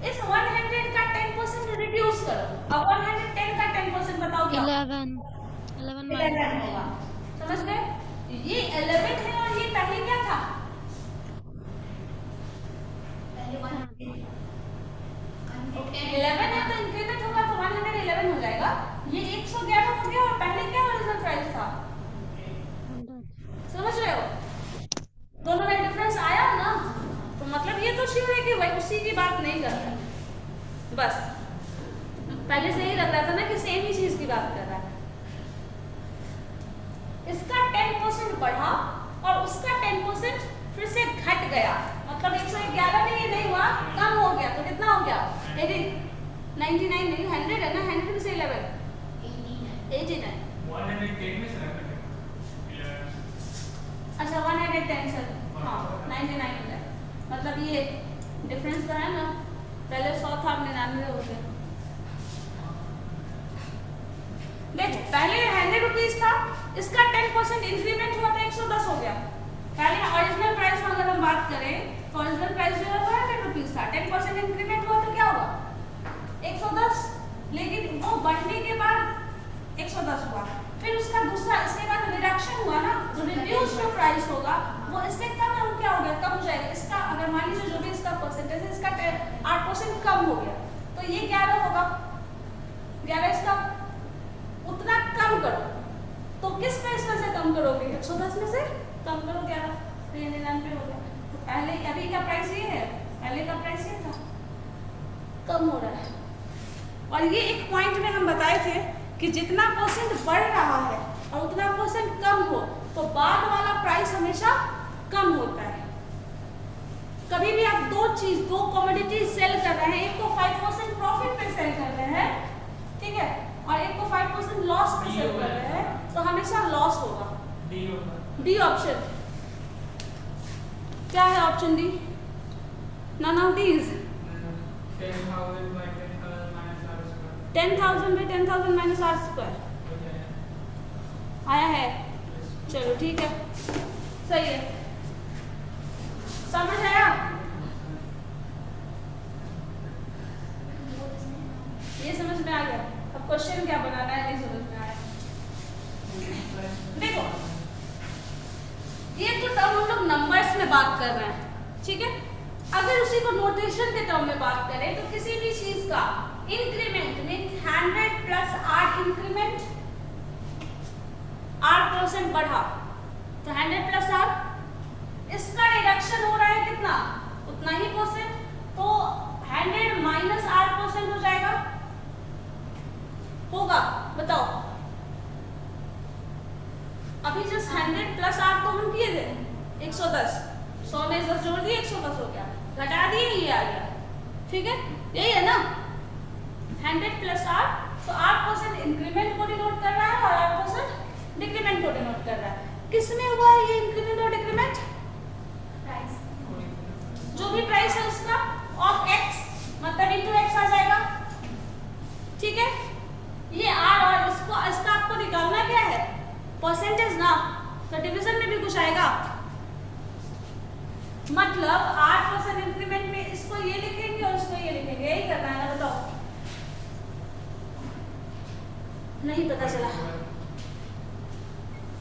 इस 100 का 10% रिड्यूस करो, अब 110 का 10% बताओ क्या? 11 11 होगा। तो समझ गए? ये 11 है और ये पहले क्या था? पहले 11 है तो इंक्रीमेंट होगा तो 111 हो जाएगा। ये 111 हो गया और पहले क्या ओरिजिनल प्राइस था? समझ रहे हो? दोनों में डिफरेंस आया ना, तो मतलब ये तो श्योर है कि वही उसी की बात नहीं कर रहा है। बस पहले से ही लग रहा था ना कि सेम ही चीज की बात कर रहा है। इसका 10% बढ़ा और उसका 10% फिर से घट गया, मतलब 111 में ये नहीं हुआ, कम हो गया। तो कितना हो गया? 99 नहीं, 100 है ना, 100 में से 11 89। 110 में से अच्छा 110 सर, हाँ 99 हो गया। मतलब ये डिफरेंस तो है ना, पहले 100 था, अब 99 हो गया। देखो पहले 100 रुपीज था, इसका 10% इंक्रीमेंट हुआ तो 110 हो गया। पहले ओरिजिनल प्राइस में अगर हम बात करें तो ओरिजिनल प्राइस जो है वो 100 रुपीज था, 10% इंक्रीमेंट हुआ तो क्या हुआ? 110। लेकिन वो बढ़ने के बाद 110 हुआ, फिर उसका दूसरा इसके बाद रिडक्शन हुआ ना, जो रिड्यूस जो प्राइस होगा वो इससे कम है, वो क्या हो गया? कम हो जाएगा। इसका अगर मान लीजिए जो भी इसका परसेंटेज है, इसका 8% कम हो गया, तो ये 11 होगा। 11 इसका उतना कम करो, तो किस प्राइस में से कम करोगे? 110 में से कम करो 11, तो ये 99 हो गया। तो पहले अभी का प्राइस ये है, पहले का प्राइस ये था, कम हो रहा है। और ये एक पॉइंट में हम बताए थे कि जितना परसेंट बढ़ रहा है और उतना परसेंट कम हो तो बाद वाला प्राइस हमेशा कम होता है। कभी भी आप दो कमोडिटी सेल कर रहे हैं, एक को 5% प्रॉफिट पे सेल कर रहे हैं, ठीक है, और एक को 5% लॉस पे सेल कर रहे हैं, तो हमेशा लॉस होगा। डी ऑप्शन क्या है? Option d, none of these. 10,000 में 10,000 माइनस आर स्क्वायर आया है। चलो ठीक है, सही है, समझ आया? ये समझ में आ गया? अब क्वेश्चन क्या बनाना है नहीं समझ में आया। देखो ये तो टर्म हम लोग नंबर्स में बात कर रहे हैं, ठीक है। अगर उसी को नोटेशन के टर्म में बात करें तो किसी भी चीज का इंक्रीमेंट मीन्स 100 प्लस 8 इंक्रीमेंट, 8% बढ़ा तो 100 प्लस 8, इसका रिडक्शन हो रहा है कितना? उतना ही परसेंट, तो 100 माइनस 8% हो जाएगा, होगा? बताओ। अभी जस्ट 100 प्लस 8 तो हम किए थे 110, 100 में 10 जोड़ दिए 110 हो गया, घटा दिए ये आ गया, ठीक है, यही है ना। 100 प्लस 8, तो 8% इंक्रीमेंट को डिनोट कर रहा है और 8% डिक्रीमेंट को डिनोट कर रहा है। किसमें हुआ है ये इंक्रीमेंट और डिक्रीमेंट? प्राइस, जो भी प्राइस है उसका ऑफ x, मतलब इनटू x आ जाएगा, ठीक है। ये r और इसका आपको निकालना क्या है? परसेंटेज ना, तो डिवीजन में भी कुछ आएगा, मतलब 8% इंक्रीमेंट में इसको ये लिखेंगे और इसको ये लिखेंगे, यही करना है ना? बताओ, नहीं पता चला।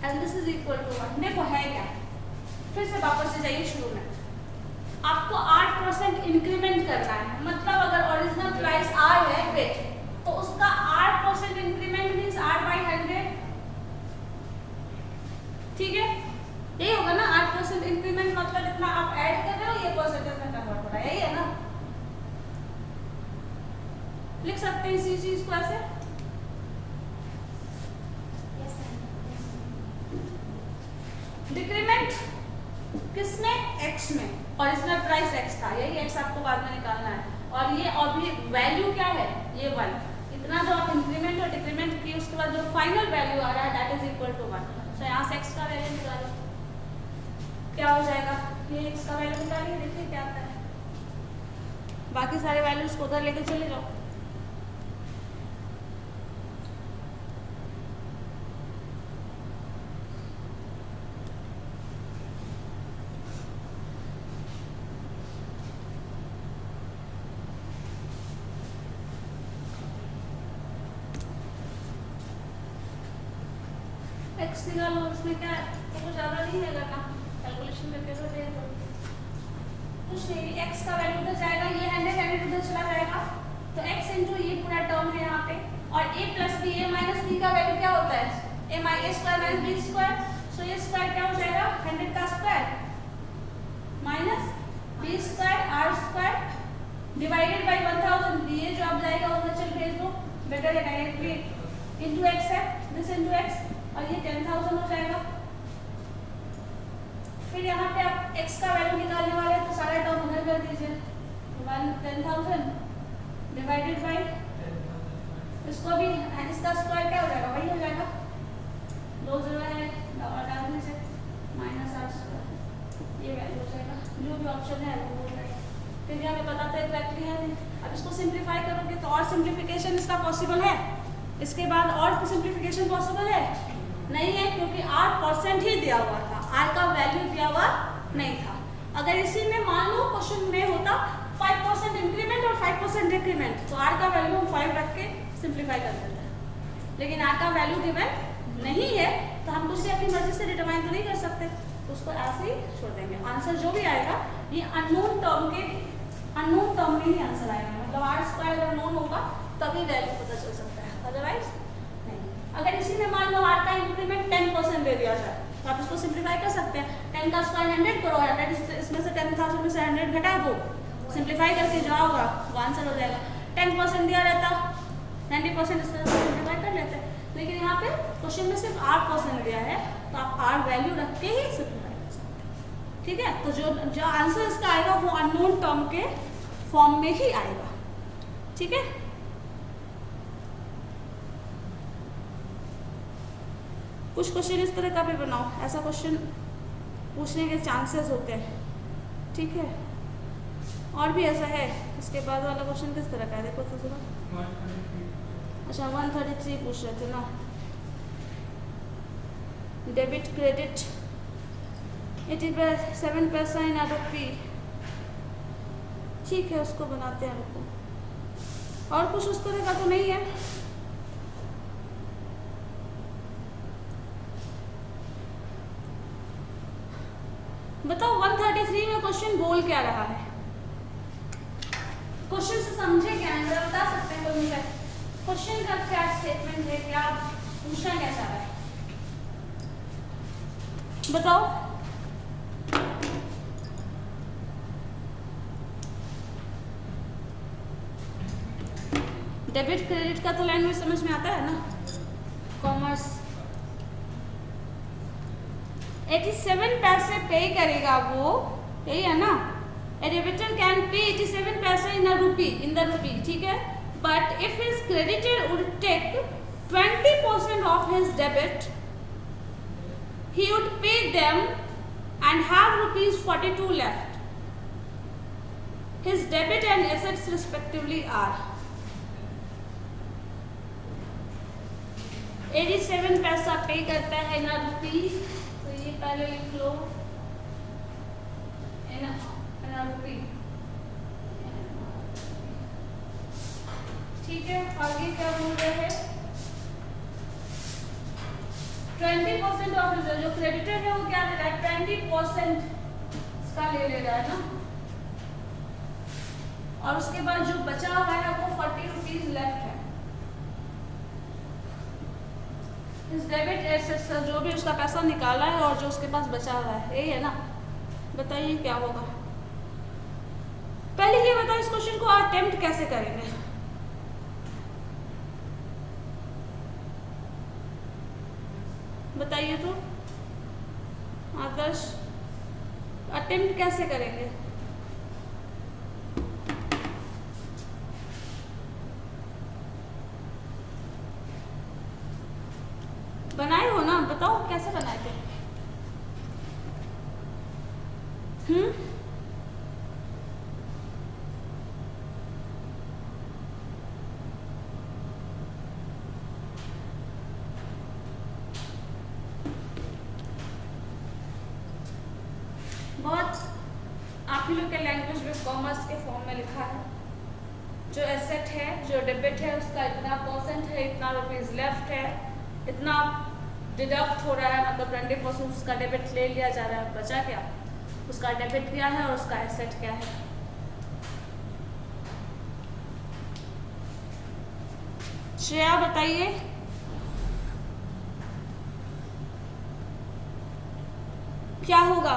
And this is equal to 1। देखो है क्या, फिर से वापस से जाइए शुरू में। आपको 8% इंक्रीमेंट करना है, मतलब अगर ओरिजिनल प्राइस r है पे, तो उसका 8% इंक्रीमेंट मींस 8/100, ठीक है, यही होगा ना। 8% इंक्रीमेंट मतलब इतना आप ऐड कर रहे हो, ये परसेंटेज में कन्वर्ट हो रहा है, यही है ना। लिख सकते हैं इसी चीज को ऐसे। डिक्रीमेंट किसमें? x में, ओरिजिनल प्राइस x था, यही x आपको बाद में निकालना है। और ये अभी वैल्यू क्या है? ये 1। इतना जो आप इंक्रीमेंट और डिक्रीमेंट किए उसके बाद जो फाइनल वैल्यू आ रहा है दैट इज इक्वल टू 1। तो यहाँ से x का वैल्यू निकालो, क्या हो जाएगा? ये x का वैल्यू निकालिए, देखिए क्या आता है। बाकी सारे वैल्यूज को उधर लेके चले जाओ। एक्स निकालो, उसमें क्या है, तो कुछ ज़्यादा नहीं है करना, कैलकुलेशन करके तो दे दो कुछ नहीं। एक्स का वैल्यू उधर जाएगा, ये 100 उधर चला जाएगा, तो एक्स इंटू ये पूरा टर्म है यहाँ पे, और a plus b, a minus b का वैल्यू क्या होता है, a square minus b square, सो ये स्क्वायर क्या हो जाएगा 100 का square minus b square r square divided by 1000, ये जो अब जाएगा उधर चल भेज दो, बेटर है डायरेक्टली इंटू एक्स है, दिस इंटू एक्स, और ये 10,000 हो जाएगा। फिर यहाँ पे आप x का वैल्यू निकालने वाले हैं, तो सारा टर्म उधर कर दीजिए, 10,000 डिवाइडेड बाई, इसको भी इसका स्क्वायर क्या हो जाएगा, वही हो जाएगा, 2 0 है और डाल दीजिए माइनस आर स्क्वायर, ये वैल्यू हो जाएगा, जो भी ऑप्शन है वो हो जाएगा। फिर यहाँ पे बताते हैं एग्जैक्टली है नहीं। अब इसको सिंप्लीफाई करोगे तो और सिंप्लीफिकेशन इसका पॉसिबल है, इसके बाद और सिंप्लीफिकेशन पॉसिबल है नहीं है, क्योंकि r% ही दिया हुआ था, r का वैल्यू दिया हुआ नहीं था। अगर इसी में मान लो क्वेश्चन में होता 5% इंक्रीमेंट और 5% डिक्रीमेंट, तो r का वैल्यू हम 5 रख के सिंप्लीफाई कर देते हैं, लेकिन r का वैल्यू गिवन नहीं है, तो हम उसे अपनी मर्जी से डिटरमाइन तो नहीं कर सकते, तो उसको ऐसे ही छोड़ देंगे। आंसर जो भी आएगा ये अननोन टर्म में ही आंसर आएगा, मतलब r स्क्वायर अगर नोन होगा तभी वैल्यू पता चल सकता है, अदरवाइज नहीं। अगर इसी में मान लो r का इंक्रीमेंट 10% दे दिया जाए, तो आप इसको सिंप्लीफाई कर सकते हैं, 10 का स्क्वायर 100 करो, 100 इसमें से 10,000 में से 100 घटा दो, सिंप्लीफाई करके जो होगा वो आंसर हो जाएगा। 10% दिया रहता 90% इस तरह से सिंप्लीफाई कर लेते, लेकिन यहाँ पे क्वेश्चन में सिर्फ 8% दिया है, तो आप r वैल्यू रख के ही सिंप्लीफाई कर सकते हैं, ठीक है। तो जो आंसर इसका आएगा वो अननोन टर्म के फॉर्म में ही आएगा, ठीक है। कुछ क्वेश्चन इस तरह का भी बनाओ, ऐसा क्वेश्चन पूछने के चांसेस होते हैं, ठीक है। और भी ऐसा है, इसके बाद वाला क्वेश्चन किस तरह का है देखो तो जरा। अच्छा 133 पूछ रहे थे ना, डेबिट क्रेडिट 87 पैसा इन रुपी, ठीक है उसको बनाते हैं रुको। और कुछ उस तरह का तो नहीं है, बताओ 133 में क्वेश्चन बोल क्या रहा है, क्वेश्चन से समझे क्या है, जरा बता सकते हैं कोई मुझे, क्वेश्चन का क्या स्टेटमेंट है, क्या पूछना क्या चाह रहा है, बताओ। डेबिट क्रेडिट का तो लैंग्वेज समझ में आता है ना, कॉमर्स 87 पैसे पे करेगा वो, यही है ना। A debitor can pay 87 पैसे in the rupee, ठीक है। But if his creditor would take 20% of his debit, he would pay them and have ₹42 left. His debit and assets respectively are 87 पैसा पे करता है ना रुपी, तो ये पहले लिख लो ना रुपी, ठीक है। आगे क्या बोल रहे हैं, 20% ऑफ जो क्रेडिटर है वो क्या ले रहा है, 20% इसका ले रहा है ना, और उसके बाद जो बचा हुआ है वो 40 रुपीज लेफ्ट है। इस डेबिट एसेट्स जो भी उसका पैसा निकाला है और जो उसके पास बचा हुआ है, यही है ना। बताइए क्या होगा, पहले ये बताओ इस क्वेश्चन को अटेम्प्ट कैसे करेंगे, बताइए तो आदर्श, अटेम्प्ट कैसे करेंगे, बनाए हो ना, बताओ कैसे बनाए थे। बहुत आप ही लोग के लैंग्वेज में कॉमर्स के फॉर्म में लिखा है, जो एसेट है जो डेबिट है उसका इतना परसेंट है, इतना रुपीज लेफ्ट है, इतना डिडक्ट हो रहा है, मतलब 20% उसका डेबिट ले लिया जा रहा है, बचा क्या, उसका डेबिट क्या है और उसका एसेट क्या है। श्रेया बताइए। क्या होगा?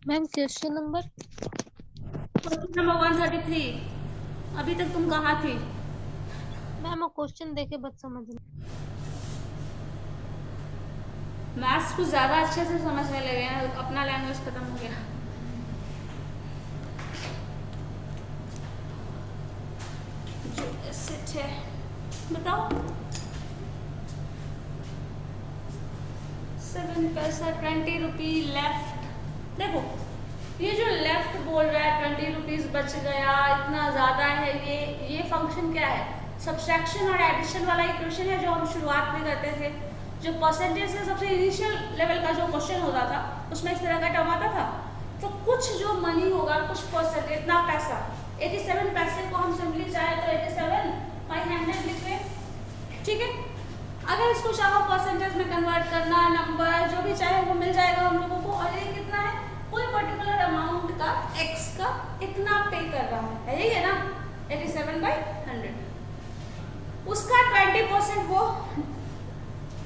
Ma'am question number question number 133। अभी तक तुम कहाँ थी? मैम, वो क्वेश्चन देखे बस समझ लो। मैथ्स कुछ ज़्यादा अच्छे से समझने लगे हैं, अपना लैंग्वेज खत्म हो गया। जो एसेट है बताओ। 7 पैसा 20 रुपी लेफ्ट। देखो ये जो लेफ्ट बोल रहा है 20 रुपीज़ बच गया, इतना ज़्यादा है, ये फंक्शन क्या है? सब्सट्रैक्शन और एडिशन वाला इक्वेशन है जो हम शुरुआत में करते थे। जो परसेंटेज का सबसे इनिशियल लेवल का जो क्वेश्चन होता था उसमें इस तरह का टर्म आता था। तो कुछ जो मनी होगा, कुछ परसेंट, इतना पैसा, 87 पैसे को हम सिंपली चाहे तो 87/100 लिख लें, ठीक है। अगर इसको चाहो परसेंटेज में कन्वर्ट करना, नंबर जो भी चाहे वो मिल जाएगा हम लोगों को। और ये कितना है? कोई पर्टिकुलर अमाउंट का एक्स का इतना पे कर रहा है, यही है ना, 87/100। उसका 20% वो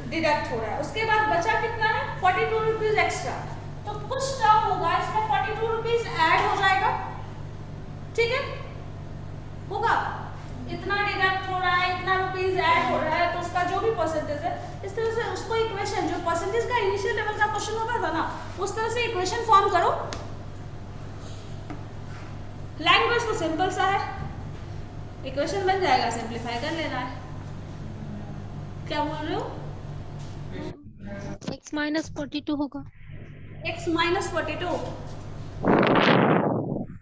डिडक्ट हो रहा है। उसके बाद बचा कितना है? 42 रुपीज एक्स्ट्रा। तो कुछ टर्म होगा इसमें 42 रुपीज ऐड हो जाएगा, ठीक है, होगा। इतना डिडक्ट हो रहा है, इतना रुपीज ऐड हो रहा है, तो उसका जो भी परसेंटेज है, इस तरह से उसको इक्वेशन, जो परसेंटेज का इनिशियल लेवल का क्वेश्चन होता था ना, उस तरह से इक्वेशन फॉर्म करो। लैंग्वेज तो सिंपल सा है, इक्वेशन बन जाएगा, सिंप्लीफाई कर लेना है। क्या बोल रहे हो? x माइनस 42 होगा। x माइनस 42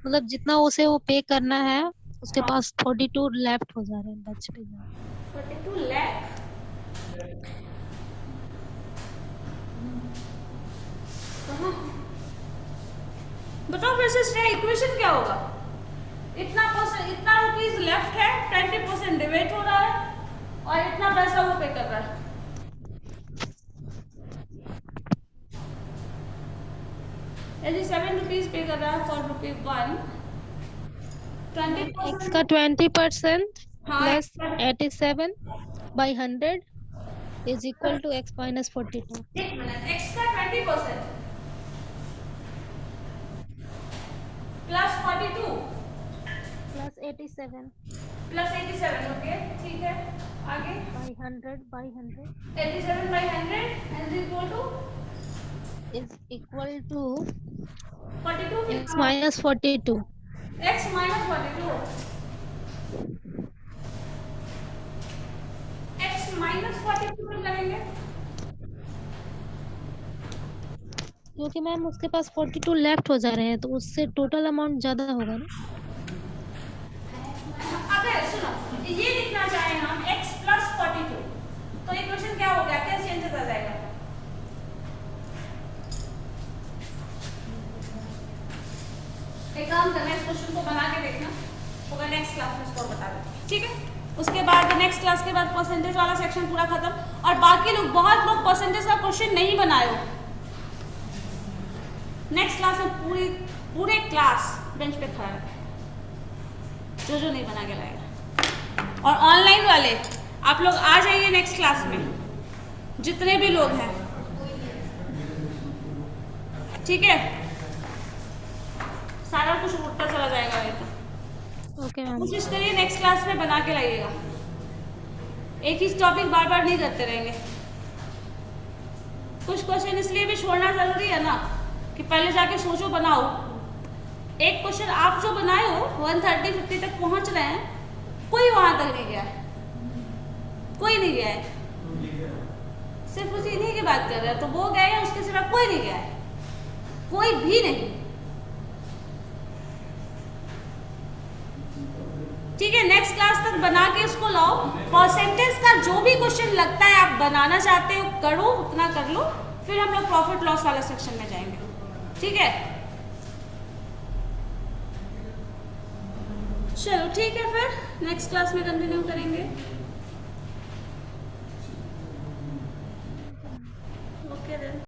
मतलब जितना उसे वो पे करना है उसके पास 42 लेफ्ट हो जा रहे हैं, बच पे जा रहे हैं। 42 लाख। बताओ फिर से श्रेया, इक्वेशन क्या होगा? इतना रुपीज लेफ्ट है, 20% डिवेट हो रहा है और इतना पैसा वो पे कर रहा है। यदि 7 रुपीज पे कर रहा है फॉर ₹1, 20% x का 20% हाँ, plus 87/100 is equal to x minus 42। एक मिनट, x का 20% प्लस 42 प्लस 87 प्लस 87, ओके ठीक है, आगे by 100 87/100 and is equal to 42 x minus 42। x minus 42 x minus 42 में करेंगे क्योंकि मैम उसके पास 42 लेफ्ट हो जा रहे हैं, तो उससे टोटल अमाउंट ज्यादा होगा ना। अगर सुनो ये लिखना चाहें हम x प्लस 42 तो इक्वेशन क्या हो गया, क्या चेंजेस आ जाएगा? एक काम करना, इस क्वेश्चन को बना के देखना होगा, नेक्स्ट क्लास में इसको बता दें, ठीक है। उसके बाद नेक्स्ट क्लास के बाद परसेंटेज वाला सेक्शन पूरा खत्म। और बाकी लोग, बहुत लोग परसेंटेज का क्वेश्चन नहीं बनाए हो। नेक्स्ट क्लास में पूरे क्लास बेंच पे खड़ा रहे, जो नहीं बना के लाएगा। और ऑनलाइन वाले आप लोग आ जाइए नेक्स्ट क्लास में, जितने भी लोग हैं, ठीक है। सारा कुछ उठता चला जाएगा, ये तो ओके मैम। कोशिश करिए नेक्स्ट क्लास में बना के लाइएगा। एक ही टॉपिक बार बार नहीं करते रहेंगे। कुछ क्वेश्चन इसलिए भी छोड़ना जरूरी है ना कि पहले जाके सोचो, बनाओ। एक क्वेश्चन आप जो बनाए हो 130-50 तक पहुंच रहे हैं, कोई वहां तक नहीं गया है, कोई नहीं गया है, सिर्फ उसी इन्हीं की बात कर रहे हैं। तो वो गए हैं, उसके सिवा कोई नहीं गया है, कोई भी नहीं, ठीक है। नेक्स्ट क्लास तक बना के इसको लाओ। परसेंटेज का जो भी क्वेश्चन लगता है आप बनाना चाहते हो, करो, उतना कर लो, फिर हम लोग प्रॉफिट लॉस वाले सेक्शन में जाएंगे, ठीक है। चलो ठीक है, फिर नेक्स्ट क्लास में कंटिन्यू करेंगे। Okay then.